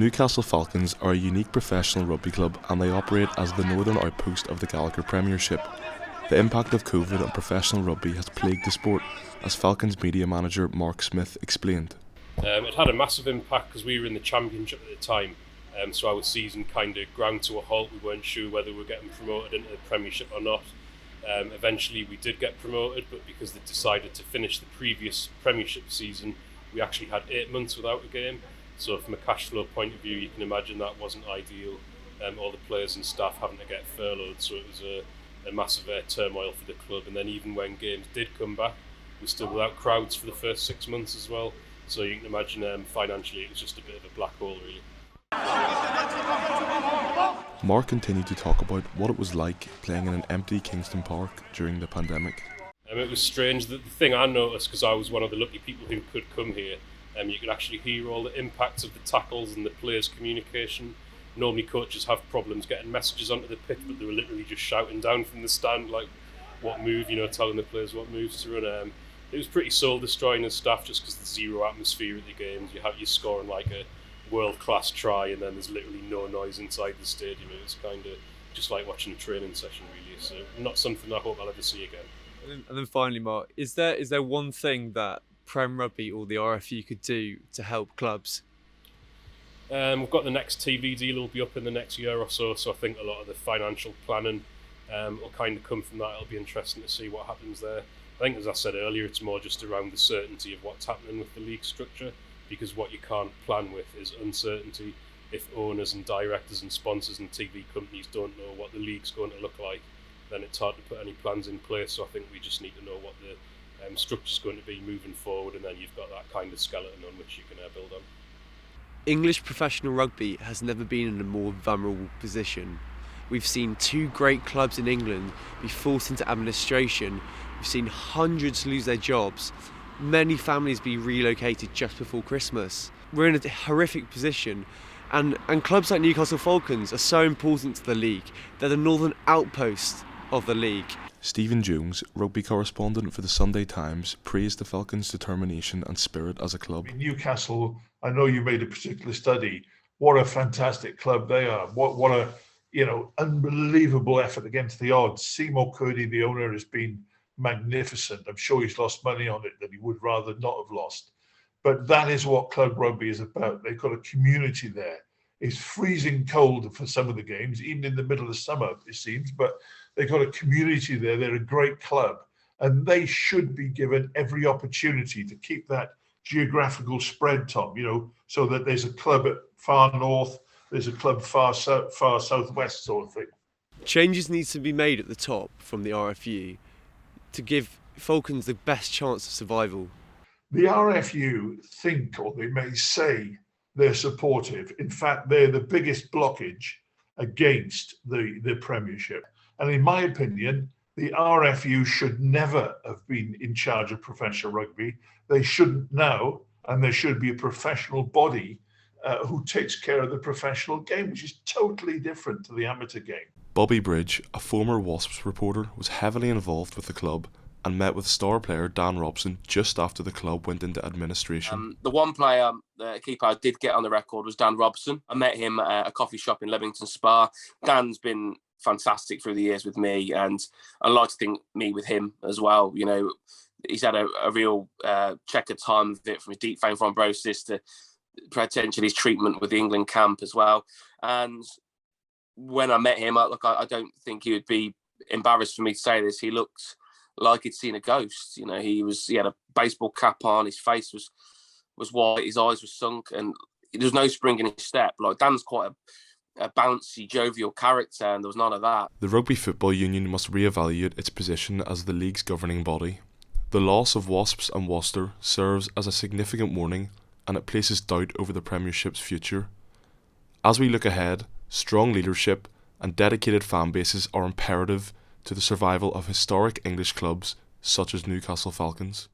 Newcastle Falcons are a unique professional rugby club and they operate as the northern outpost of the Gallagher Premiership. The impact of COVID on professional rugby has plagued the sport, as Falcons media manager Mark Smith explained. It had a massive impact because we were in the Championship at the time, so our season kind of ground to a halt. We weren't sure whether we were getting promoted into the Premiership or not. Eventually we did get promoted, but because they decided to finish the previous Premiership season, we actually had 8 months without a game. So from a cash flow point of view, you can imagine that wasn't ideal. All the players and staff having to get furloughed, so it was a massive turmoil for the club. And then even when games did come back, we were still without crowds for the first 6 months as well. So you can imagine financially it was just a bit of a black hole really. Mark continued to talk about what it was like playing in an empty Kingston Park during the pandemic. It was strange. The thing I noticed, because I was one of the lucky people who could come here, you could actually hear all the impacts of the tackles and the players' communication. Normally coaches have problems getting messages onto the pitch, but they were literally just shouting down from the stand like what move, telling the players what moves to run. It was pretty soul destroying as staff, just because there's zero atmosphere at the games. You scoring like a world-class try and then there's literally no noise inside the stadium. It was kind of just like watching a training session really, so not something I hope I'll ever see again. And then finally, Mark, is there one thing that Prem Rugby or the RFU could do to help clubs? We've got the next TV deal will be up in the next year or so I think a lot of the financial planning will kind of come from that. It'll be interesting to see what happens there. I think, as I said earlier, it's more just around the certainty of what's happening with the league structure, because what you can't plan with is uncertainty. If owners and directors and sponsors and TV companies don't know what the league's going to look like, then it's hard to put any plans in place. So I think we just need to know what the structure's going to be moving forward, and then you've got that kind of skeleton on which you can build on. English professional rugby has never been in a more vulnerable position. We've seen 2 great clubs in England be forced into administration. We've seen hundreds lose their jobs. Many families be relocated just before Christmas. We're in a horrific position, and clubs like Newcastle Falcons are so important to the league. They're the northern outpost of the league. Stephen Jones, rugby correspondent for the Sunday Times, praised the Falcons' determination and spirit as a club. Newcastle, I know you made a particular study. What a fantastic club they are. What a unbelievable effort against the odds. Seymour Cody, the owner, has been magnificent. I'm sure he's lost money on it that he would rather not have lost. But that is what club rugby is about. They've got a community there. It's freezing cold for some of the games, even in the middle of summer, it seems, but they've got a community there. They're a great club, and they should be given every opportunity to keep that geographical spread, Tom, so that there's a club at far north, there's a club far southwest sort of thing. Changes need to be made at the top from the RFU to give Falcons the best chance of survival. The RFU think, or they may say, they're supportive. In fact, they're the biggest blockage against the Premiership. And in my opinion, the RFU should never have been in charge of professional rugby. They shouldn't now, and there should be a professional body who takes care of the professional game, which is totally different to the amateur game. Bobby Bridge, a former Wasps reporter, was heavily involved with the club and met with star player Dan Robson just after the club went into administration. The one player, the keeper I did get on the record was Dan Robson. I met him at a coffee shop in Leamington Spa. Dan's been fantastic through the years with me, and I like to think me with him as well. He's had a real checkered time with it, from his deep vein thrombosis to potentially his treatment with the England camp as well. And when I met him, I don't think he would be embarrassed for me to say this. He looked like he'd seen a ghost. He had a baseball cap on, his face was white, his eyes were sunk, and there was no spring in his step. Like, Dan's quite a bouncy, jovial character, and there was none of that. The Rugby Football Union must re-evaluate its position as the league's governing body. The loss of Wasps and Worcester serves as a significant warning, and it places doubt over the Premiership's future. As we look ahead, strong leadership and dedicated fan bases are imperative to the survival of historic English clubs such as Newcastle Falcons.